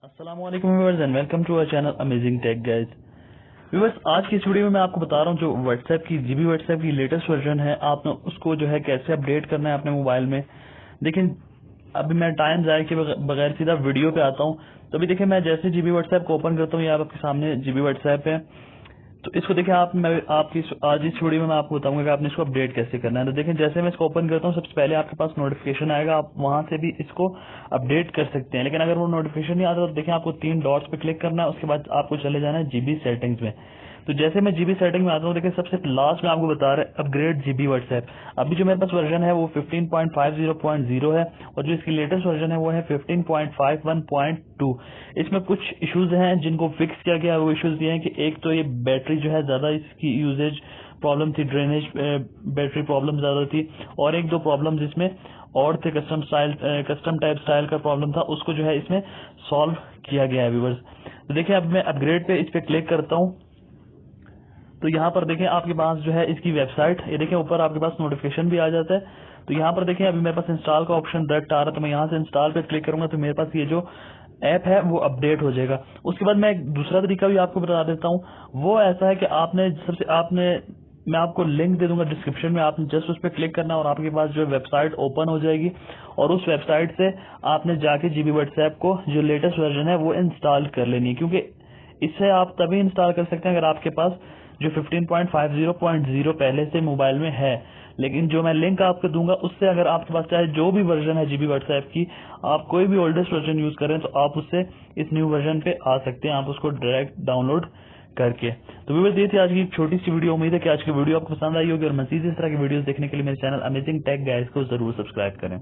अस्सलाम वालेकुम viewers and welcome to our channel amazing tech guys. Viewers, आज की इस वीडियो में मैं आपको बता रहा हूँ जो व्हाट्सएप की व्हाट्सएप की लेटेस्ट वर्जन है, आपने उसको जो है कैसे अपडेट करना है अपने मोबाइल में। देखिए, अभी मैं टाइम जाए के बगैर सीधा वीडियो पे आता हूँ। तो अभी देखिए, मैं जैसे व्हाट्सएप को ओपन करता हूँ, ये आपके सामने व्हाट्सएप है। तो इसको देखिए, मैं आपकी आज इस वीडियो में मैं आपको बताऊंगा कि आपने इसको अपडेट कैसे करना है। तो देखिए, जैसे मैं इसको ओपन करता हूँ, सबसे पहले आपके पास नोटिफिकेशन आएगा, आप वहां से भी इसको अपडेट कर सकते हैं। लेकिन अगर वो नोटिफिकेशन नहीं आता तो देखिए, आपको 3 डॉट्स पे क्लिक करना है, उसके बाद आपको चले जाना है जीबी सेटिंग्स में। तो जैसे मैं जीबी सेटिंग में आता हूँ, देखिए सबसे लास्ट में आपको बता रहा है अपग्रेड जीबी व्हाट्सएप। अभी जो मेरे पास वर्जन है वो 15.50.0 है और जो इसकी लेटेस्ट वर्जन है वो है 15.51.2। इसमें कुछ इश्यूज हैं जिनको फिक्स किया गया। वो इश्यूज ये हैं कि एक तो ये बैटरी जो है ज्यादा इसकी यूजेज प्रॉब्लम थी, ड्रेनेज बैटरी प्रॉब्लम ज्यादा थी, और एक दो प्रॉब्लम जिसमें और थे कस्टम टाइप स्टाइल का प्रॉब्लम था, उसको जो है इसमें सॉल्व किया गया है व्यूअर्स। तो देखिए, अब मैं अपग्रेड पे इस पे क्लिक करता हूँ तो यहाँ पर देखें आपके पास जो है इसकी वेबसाइट, ये देखें ऊपर आपके पास नोटिफिकेशन भी आ जाता है। तो यहाँ पर देखें अभी मेरे पास इंस्टॉल का ऑप्शन डायरेक्ट आ रहा है, तो मैं यहाँ से इंस्टॉल पे क्लिक करूंगा तो मेरे पास ये जो ऐप है वो अपडेट हो जाएगा। उसके बाद मैं एक दूसरा तरीका भी आपको बता देता हूँ। वो ऐसा है कि मैं आपको लिंक दे दूंगा डिस्क्रिप्शन में, आपने जस्ट उस पर क्लिक करना और आपके पास जो वेबसाइट ओपन हो जाएगी और उस वेबसाइट से आपने जाके जीबी व्हाट्सएप को जो लेटेस्ट वर्जन है वो इंस्टॉल कर लेनी है। क्योंकि इससे आप तभी इंस्टॉल कर सकते हैं अगर आपके पास जो 15.50.0 पहले से मोबाइल में है। लेकिन जो मैं लिंक आपको दूंगा उससे अगर आपके पास चाहे जो भी वर्जन है जीबी व्हाट्सएप की, आप कोई भी ओल्डेस्ट वर्जन यूज करें तो आप उससे इस न्यू वर्जन पे आ सकते हैं, आप उसको डायरेक्ट डाउनलोड करके। तो व्यूअर्स, ये थी आज की छोटी सी वीडियो। उम्मीद है कि आज की वीडियो आपको पसंद आई होगी और मजीद इस तरह की वीडियोस देखने के लिए मेरे चैनल अमेजिंग टेक गाइस को जरूर सब्सक्राइब करें।